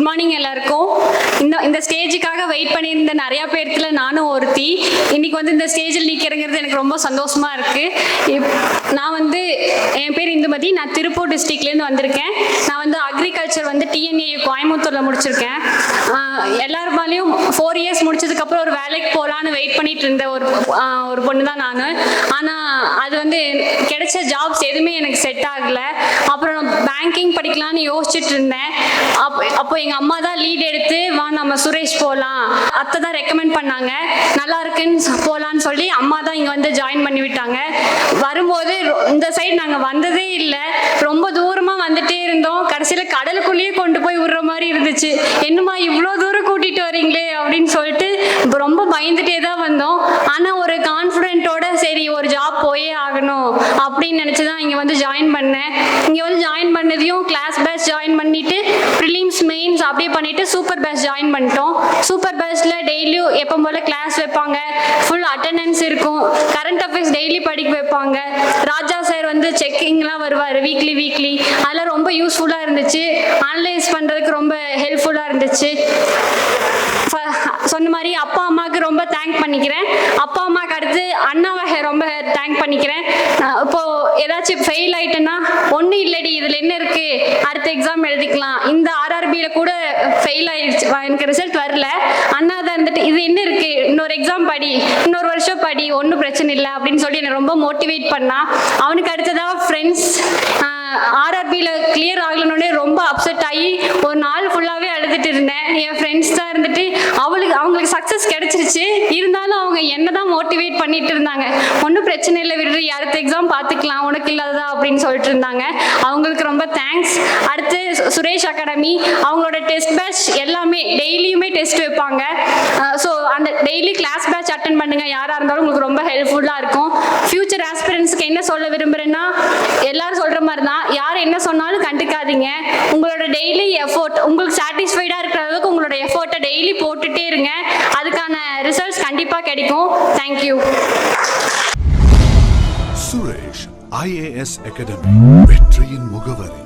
Good morning எல்லாருக்கும். இந்த ஸ்டேஜுக்காக wait பண்ணியிருந்த நிறையா பேர்த்துல நானும் ஒருத்தி. இன்னைக்கு வந்து இந்த ஸ்டேஜில் நிற்கிறங்கிறது எனக்கு ரொம்ப சந்தோஷமா இருக்கு. நான் வந்து என் பேர் இந்துமதி. நான் திருப்பூர் டிஸ்ட்ரிக்ட்லேருந்து வந்திருக்கேன். நான் வந்து அக்ரிகல்ச்சர் வந்து டிஎன்ஏ கோயம்புத்தூரில் முடிச்சிருக்கேன். எல்லாருமாலையும் 4 இயர்ஸ் முடிச்சதுக்கப்புறம் ஒரு வேலைக்கு போகலான்னு வெயிட் பண்ணிட்டு இருந்த ஒரு பொண்ணு தான் நான். ஆனால் அது வந்து கிடைச்ச ஜாப்ஸ் எதுவுமே எனக்கு செட் ஆகலை. அப்புறம் பேங்கிங் படிக்கலான்னு யோசிச்சுட்டு இருந்தேன். அப்போ எங்கள் அம்மா தான் லீட் எடுத்து வா நம்ம சுரேஷ் போகலாம், அத்தை தான் ரெக்கமெண்ட் பண்ணாங்க, நல்லா இருக்குன்னு போகலான்னு சொல்லி அம்மா தான் இங்கே வந்து ஜாயின் பண்ணி விட்டாங்க. வரும்போது இந்த சைடு நாங்கள் வந்ததே இல்லை, ரொம்ப தூரமாக வந்துட்டே இருந்தோம். கடைசியில் கடலுக்குள்ளேயே கொண்டு போய் விடுற மாதிரி இருந்துச்சு. என்னம்மா இவ்வளோ தூரம் கூட்டிகிட்டு வரீங்களே அப்படின்னு சொல்லிட்டு ரொம்ப பயந்துட்டே தான் வந்தோம். ஆனால் ஒரு கான்ஃபிடென்ட்டோட சரி ஒரு ஜாப் போயே ஆகணும் அப்படின்னு நினச்சி தான் இங்கே வந்து ஜாயின் பண்ணேன். இங்கே வந்து ஜாயின் பண்ணதையும் கிளாஸ் பேட்ச் ஜாயின் பண்ணிட்டு ப்ரிலிம்ஸ் மெயின்ஸ் அப்படியே பண்ணிட்டு சூப்பர் பேட்ச் ஜாயின் பண்ணிட்டோம். சூப்பர் பேட்ச்ல டெய்லியும் எப்போ போல கிளாஸ் வைப்பாங்க, ஃபுல் அட்டெண்டன்ஸ் இருக்கும், கரண்ட் அஃபேர்ஸ் டெய்லி படிக்க வைப்பாங்க. ராஜா சார் வந்து செக்கிங்லாம் வருவார் வீக்லி. அதெல்லாம் ரொம்ப யூஸ்ஃபுல்லாக இருந்துச்சு. அனலைஸ் பண்ணுறதுக்கு ரொம்ப ஹெல்ப்ஃபுல்லாக இருந்துச்சு. சொன்ன மாதிரி அப்பா அம்மாவுக்கு ரொம்ப தேங்க் பண்ணிக்கிறேன். அப்பா அம்மாவுக்கு அடுத்து அண்ணாவை ரொம்ப தேங்க் பண்ணிக்கிறேன். இப்போ ஏதாச்சும் ஃபெயில் ஆயிட்டேன்னா ஒன்றும் இல்லடி இதில் என்ன இருக்கு, அடுத்த எக்ஸாம் எழுதிக்கலாம். இந்த ஆர்ஆர்பியில் கூட ஃபெயில் ஆயிடுச்சு, எனக்கு ரிசல்ட் வரல. அண்ணா தான் இருந்துட்டு இது என்ன இருக்கு, இன்னொரு எக்ஸாம் படி, இன்னொரு வருஷம் படி, ஒன்றும் பிரச்சனை இல்லை அப்படின்னு சொல்லி என்னை ரொம்ப மோட்டிவேட் பண்ணா. அவனுக்கு அடுத்ததாக ஃப்ரெண்ட்ஸ் ஆர்ஆர்பியில் கிளியர் ஆகலன்னொடனே ரொம்ப அப்செட் ஆகி ஒரு நாள் ஃபுல்லாகவே அழுதுட்டு இருந்தேன். என் ஃப்ரெண்ட்ஸ் தான் இருந்துட்டு அவங்களுக்கு சக்ஸஸ் கிடைச்சிருச்சு, இருந்தாலும் அவங்க என்ன தான் மோட்டிவேட் பண்ணிட்டு இருந்தாங்க. ஒன்றும் பிரச்சனை இல்லை விடுறி, அடுத்த எக்ஸாம் பார்த்துக்கலாம், உனக்கு இல்லாததா அப்படின்னு சொல்லிட்டு இருந்தாங்க. அவங்களுக்கு ரொம்ப தேங்க்ஸ். அடுத்து சுரேஷ் அகாடமி அவங்களோட டெஸ்ட் பேட்ச் எல்லாமே டெய்லியுமே டெஸ்ட் வைப்பாங்க. ஸோ அந்த டெய்லி கிளாஸ் பேட்ச் அட்டன் பண்ணுங்க, யாராக இருந்தாலும் உங்களுக்கு ரொம்ப ஹெல்ப்ஃபுல்லாக இருக்கும். ஃபியூச்சர் ஆஸ்பிரன்ஸ்க்கு என்ன சொல்ல விரும்புகிறேன்னா எல்லாரும் சொல்கிற மாதிரி தான், யார் என்ன சொன்னாலும் கண்டுக்காதீங்க. உங்களோட டெய்லி எஃபோர்ட் உங்களுக்கு சாட்டிஸ்ஃபைடாக இருக்கிற அளவுக்கு உங்களோட எஃபோர்ட்டை டெய்லி போட்டுட்டே இருங்க, அதுக்கான ரிசல்ட்ஸ் கண்டிப்பாக கிடைக்கும். தேங்க்யூ. சுரேஷ் IAS அகாடமி, வெற்றியின் முகவரி.